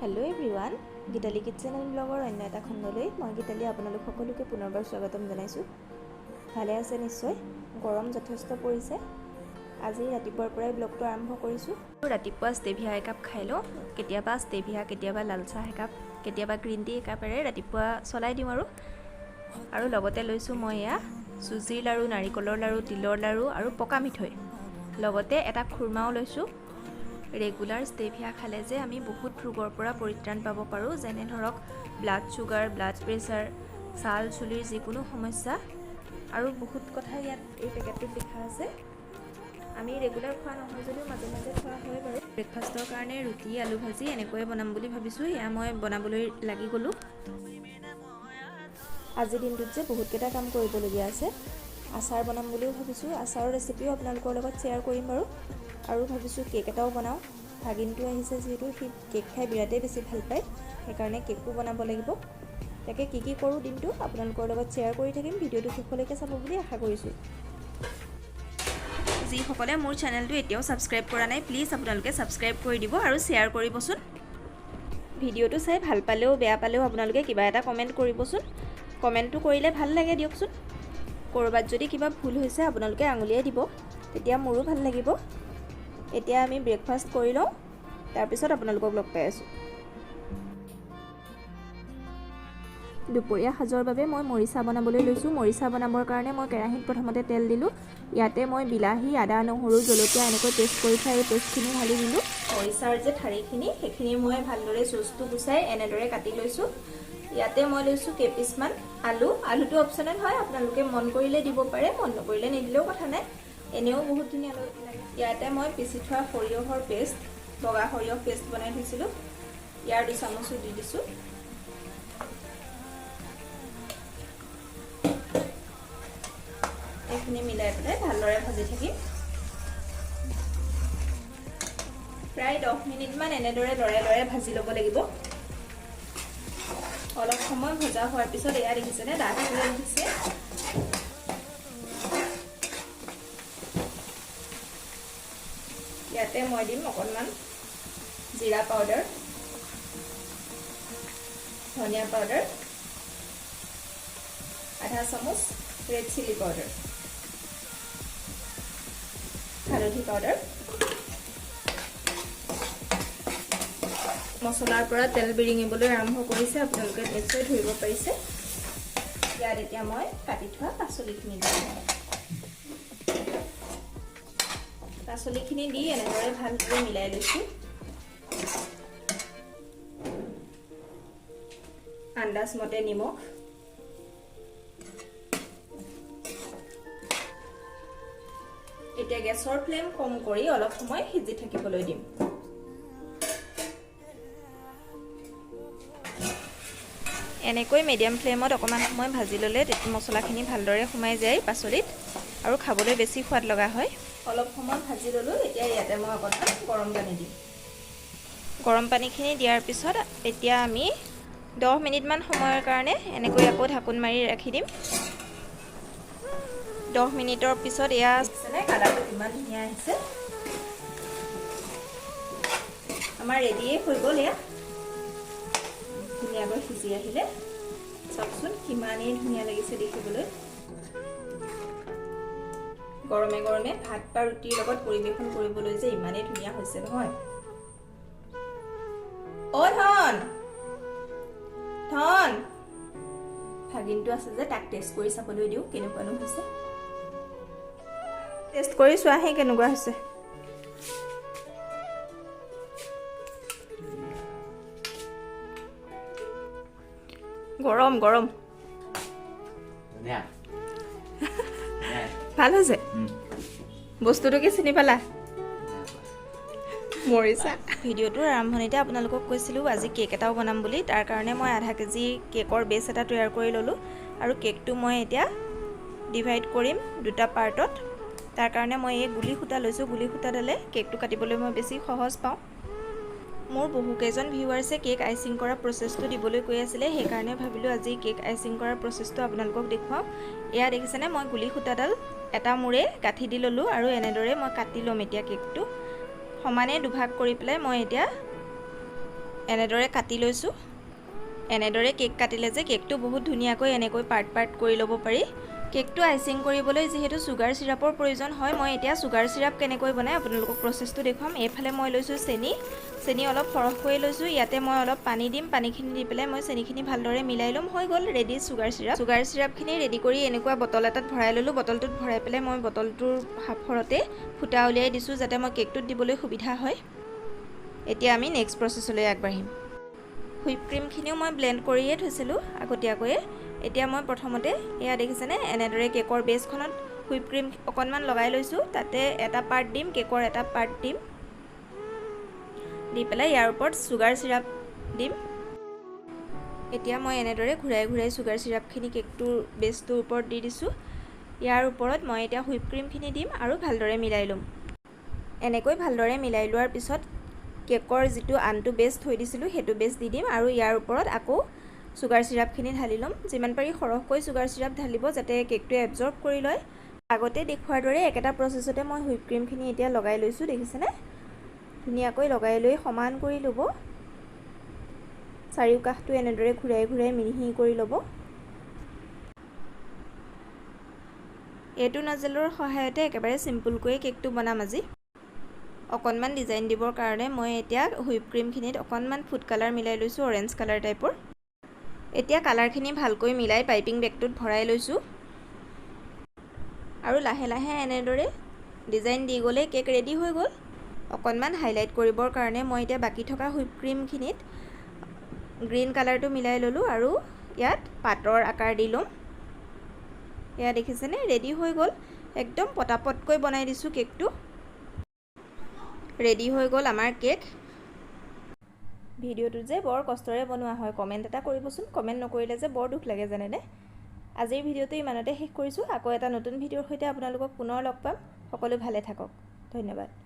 Hello everyone Geetali kitchen and bagger अन्य এটা খণ্ডলৈ মই গীতালি আপোনালোক সকলোকে পুনৰবাৰ স্বাগতম জনাইছো। ভালে আছে নিশ্চয়। গৰম যথেষ্ট পৰিছে। আজি ৰাতিপুৱাৰ পৰাই ব্লগটো আৰম্ভ কৰিছো। ৰাতিপুৱা ষ্টেভিয়া একাপ খাই লওঁ, কেতিয়াবা ষ্টেভিয়া, কেতিয়াবা লাল চাহ একাপ, কেতিয়াবা গ্ৰীণ টি একাপেৰে ৰাতিপুৱা চলাই দিওঁ আৰু লগতে লৈছো মই এয়া চুজিৰ লাৰু, নাৰিকলৰ লাৰু, তিলৰ লাৰু আৰু পকা মিঠৈ। লগতে এটা খুৰমাও লৈছো। ৰেগুলাৰ ষ্টেভিয়া খালে যে আমি বহুত ৰোগৰ পৰা পৰিত্ৰাণ পাব পাৰোঁ, যেনে ধৰক ব্লাড চুগাৰ, ব্লাড প্ৰেছাৰ, ছাল চুলিৰ যিকোনো সমস্যা আৰু বহুত কথা ইয়াত এই পেকেটটোত লিখা আছে। আমি ৰেগুলাৰ খোৱা নহয় যদিও মাজে মাজে খোৱা হয় বাৰু। ব্ৰেকফাষ্টৰ কাৰণে ৰুটি, আলু ভাজি এনেকৈয়ে বনাম বুলি ভাবিছোঁ। এয়া মই বনাবলৈ লাগি গ'লোঁ। আজিৰ দিনটোত যে বহুতকেইটা কাম কৰিবলগীয়া আছে। আচাৰ বনাম বুলিও ভাবিছোঁ। আচাৰৰ ৰেচিপিও আপোনালোকৰ লগত শ্বেয়াৰ কৰিম বাৰু। আৰু ভাবিছোঁ কেক এটাও বনাওঁ। ভাগিনটো আহিছে যিহেতু সি কেক খাই বিৰাটেই বেছি ভাল পায়, সেইকাৰণে কেকো বনাব লাগিব। তাকে কি কৰোঁ দিনটো আপোনালোকৰ লগত শ্বেয়াৰ কৰি থাকিম। ভিডিঅ'টো শেষলৈকে চাব বুলি আশা কৰিছোঁ। যিসকলে মোৰ চেনেলটো এতিয়াও ছাবস্ক্ৰাইব কৰা নাই, প্লিজ আপোনালোকে ছাবস্ক্ৰাইব কৰি দিব আৰু শ্বেয়াৰ কৰিবচোন। ভিডিঅ'টো চাই ভাল পালেও বেয়া পালেও আপোনালোকে কিবা এটা কমেণ্ট কৰিবচোন। কমেণ্টটো কৰিলে ভাল লাগে দিয়কচোন। ক'ৰবাত যদি কিবা ভুল হৈছে আপোনালোকে আঙুলিয়াই দিব, তেতিয়া মোৰো ভাল লাগিব। এতিয়া আমি ব্ৰেকফাষ্ট কৰি লওঁ, তাৰপিছত আপোনালোকক লগ পাই আছোঁ। দুপৰীয়া সাজৰ বাবে মই মৰিচা বনাবলৈ লৈছোঁ। মৰিচা বনাবৰ কাৰণে মই কেৰাহীত প্ৰথমতে তেল দিলোঁ। ইয়াতে মই বিলাহী, আদা, নহৰু, জলকীয়া এনেকৈ পেষ্ট কৰি থোৱা এই পেষ্টখিনি ঢালি দিলোঁ। মৰিচাৰ যে ঠাৰিখিনি সেইখিনি মই ভালদৰে চুচটো গুচাই এনেদৰে কাটি লৈছোঁ। ইয়াতে মই লৈছোঁ কেইপিচমান আলু। আলুটো অপশ্যনেল হয়, আপোনালোকে মন কৰিলে দিব পাৰে, মন নকৰিলে নিদিলেও কথা নাই, এনেও বহুত ধুনীয়া লাগে। ইয়াতে মই পিচি থোৱা সৰিয়হৰ পেষ্ট, বগা সৰিয়হ পেষ্ট বনাই থৈছিলোঁ, ইয়াৰ 2 চামুচো দি দিছোঁ। এইখিনি মিলাই পেলাই ভালদৰে ভাজি থাকিম। প্ৰায় 10 মিনিটমান এনেদৰে লৰাই লৰাই ভাজি ল'ব লাগিব। অলপ সময় ভজা হোৱাৰ পিছত এয়া দেখিছেনে ডাঠ হৈ আহিছে। ইয়াতে মই দিম অকণমান জিৰা পাউডাৰ, ধনিয়া পাউডাৰ, আধা চামুচ ৰেড চিলি পাউডাৰ, হালধি পাউডাৰ। মছলাৰ পৰা তেল বিৰিঙিবলৈ আৰম্ভ কৰিছে, আপোনালোকে নিশ্চয় ধৰিব পাৰিছে। ইয়াত এতিয়া মই কাটি থোৱা পাচলিখিনি দিম। পাচলিখিনি দি এনেদৰে ভালদৰে মিলাই লৈছোঁ। আন্দাজ মতে নিমখ, এতিয়া গেছৰ ফ্লেম কম কৰি অলপ সময় সিজি থাকিবলৈ দিম। এনেকৈ মিডিয়াম ফ্লেমত অকণমান সময় ভাজি ল'লে মছলাখিনি ভালদৰে সোমাই যায় পাচলিত আৰু খাবলৈ বেছি সোৱাদ লগা হয়। অলপ সময় ভাজি ল'লোঁ। এতিয়া ইয়াতে মই অকণমান গৰম পানী দিম। গৰম পানীখিনি দিয়াৰ পিছত এতিয়া আমি 10 মিনিটমান সময়ৰ কাৰণে এনেকৈ আকৌ ঢাকোন মাৰি ৰাখি দিম। 10 মিনিটৰ পিছত এয়া কালাৰটো কিমান ধুনীয়া আহিছে। আমাৰ ৰেডিয়ে হৈ গ'ল। এয়া ধুনীয়াকৈ সিজি আহিলে, চাওকচোন কিমানেই ধুনীয়া লাগিছে দেখিবলৈ। গৰমে গৰমে ভাত বা ৰুটিৰ লগত পৰিৱেশন কৰিবলৈ যে ইমানেই ধুনীয়া হৈছে নহয়। অ ধন ধন, ভাগিনটো আছে যে তাক টেষ্ট কৰি চাবলৈ দিওঁ কেনেকুৱানো হৈছে। টেষ্ট কৰি চোৱাহে কেনেকুৱা হৈছে। গৰম গৰম ভাল হৈছে। বস্তুটো কি চিনি পালা? মৰিচা। ভিডিঅ'টোৰ আৰম্ভণিতে আপোনালোকক কৈছিলোঁ আজি কেক এটাও বনাম বুলি। তাৰ কাৰণে মই আধা কেজি কেকৰ বেছ এটা তৈয়াৰ কৰি ল'লোঁ আৰু কেকটো মই এতিয়া ডিভাইড কৰিম 2টা পাৰ্টত। তাৰ কাৰণে মই এই গুলি সূতা লৈছোঁ। গুলি সূতাডালে কেকটো কাটিবলৈ মই বেছি সহজ পাওঁ। মোৰ বহুকেইজন ভিউৱাৰ্ছে কেক আইচিং কৰা প্ৰচেছটো দিবলৈ কৈ আছিলে, সেইকাৰণে ভাবিলোঁ আজি কেক আইচিং কৰাৰ প্ৰচেছটো আপোনালোকক দেখুৱাওঁ। এয়া দেখিছেনে মই গুলি সূতাডাল এটা মূৰে গাঁঠি দি ল'লোঁ আৰু এনেদৰে মই কাটি ল'ম। এতিয়া কেকটো সমানে দুভাগ কৰি পেলাই মই এতিয়া এনেদৰে কাটি লৈছোঁ। এনেদৰে কেক কাটিলে যে কেকটো বহুত ধুনীয়াকৈ এনেকৈ পাৰ্ট পাৰ্ট কৰি ল'ব পাৰি। কেকটো আইচিং কৰিবলৈ যিহেতু চুগাৰ চিৰাপৰ প্ৰয়োজন হয়, মই এতিয়া চুগাৰ চিৰাপ কেনেকৈ বনাই আপোনালোকক প্ৰচেছটো দেখুৱাম। এইফালে মই লৈছোঁ চেনি অলপ সৰহকৈ লৈছোঁ। ইয়াতে মই অলপ পানী দিম, পানীখিনি দি পেলাই মই চেনিখিনি ভালদৰে মিলাই ল'ম। হৈ গ'ল ৰেডি চুগাৰ চিৰাপখিনি ৰেডি কৰি এনেকুৱা বটল এটাত ভৰাই ল'লোঁ। বটলটোত ভৰাই পেলাই মই বটলটোৰ হাফৰতে ফুটা উলিয়াই দিছোঁ যাতে মই কেকটোত দিবলৈ সুবিধা হয়। এতিয়া আমি নেক্সট প্ৰচেছলৈ আগবাঢ়িম। হুইপ ক্ৰীমখিনিও মই ব্লেণ্ড কৰিয়ে থৈছিলোঁ আগতীয়াকৈয়ে। এতিয়া মই প্ৰথমতে এয়া দেখিছেনে, এনেদৰে কেকৰ বেছখনত হুইপ ক্ৰীম অকণমান লগাই লৈছোঁ। তাতে এটা পাৰ্ট দিম, কেকৰ এটা পাৰ্ট দিম, দি পেলাই ইয়াৰ ওপৰত চুগাৰ চিৰাপ দিম। এতিয়া মই এনেদৰে ঘূৰাই ঘূৰাই চুগাৰ চিৰাপখিনি কেকটোৰ বেছটোৰ ওপৰত দি দিছোঁ। ইয়াৰ ওপৰত মই এতিয়া হুইপ ক্ৰীমখিনি দিম আৰু ভালদৰে মিলাই ল'ম। এনেকৈ ভালদৰে মিলাই লোৱাৰ পিছত কেকৰ যিটো আনটো বেছ থৈ দিছিলোঁ সেইটো বেছ দি দিম আৰু ইয়াৰ ওপৰত আকৌ চুগাৰ চিৰাপখিনি ঢালি ল'ম। যিমান পাৰি সৰহকৈ চুগাৰ চিৰাপ ঢালিব যাতে কেকটোৱে এবজৰ্ব কৰি লয়। আগতে দেখুৱাৰ দৰে একেটা প্ৰচেছতে মই হুইপ ক্ৰীমখিনি এতিয়া লগাই লৈছোঁ, দেখিছেনে? ধুনীয়াকৈ লগাই লৈ সমান কৰি ল'ব। চাৰিওকাষটো এনেদৰে ঘূৰাই ঘূৰাই মিহি কৰি ল'ব। এইটো নজেলৰ সহায়তে একেবাৰে চিম্পুলকৈ কেকটো বনাম আজি। অকণমান ডিজাইন দিবৰ কাৰণে মই এতিয়া হুইপ ক্ৰীমখিনিত অকণমান ফুড কালাৰ মিলাই লৈছোঁ, অৰেঞ্জ কালাৰ টাইপৰ। এতিয়া কালাৰখিনি ভালকৈ মিলাই পাইপিং বেগটোত ভৰাই লৈছোঁ আৰু লাহে লাহে এনেদৰে ডিজাইন দি গ'লে কেক ৰেডি হৈ গ'ল। অকণমান হাইলাইট কৰিবৰ কাৰণে মই এতিয়া বাকী থকা হুইপ ক্ৰীমখিনিত গ্ৰীণ কালাৰটো মিলাই ল'লোঁ আৰু ইয়াত পাতৰ আকাৰ দি ল'ম। এয়া দেখিছেনে, ৰেডি হৈ গ'ল। একদম পটাপটকৈ বনাই দিছোঁ কেকটো। ৰেডি হৈ গ'ল আমাৰ কেক। ভিডিঅ'টো যে বৰ কষ্টৰে বনোৱা হয়, কমেণ্ট এটা কৰিবচোন। কমেণ্ট নকৰিলে যে বৰ দুখ লাগে জানেনে। আজিৰ ভিডিঅ'টো ইমানতে শেষ কৰিছোঁ। আকৌ এটা নতুন ভিডিঅ'ৰ সৈতে আপোনালোকক পুনৰ লগ পাম। সকলো ভালে থাকক। ধন্যবাদ।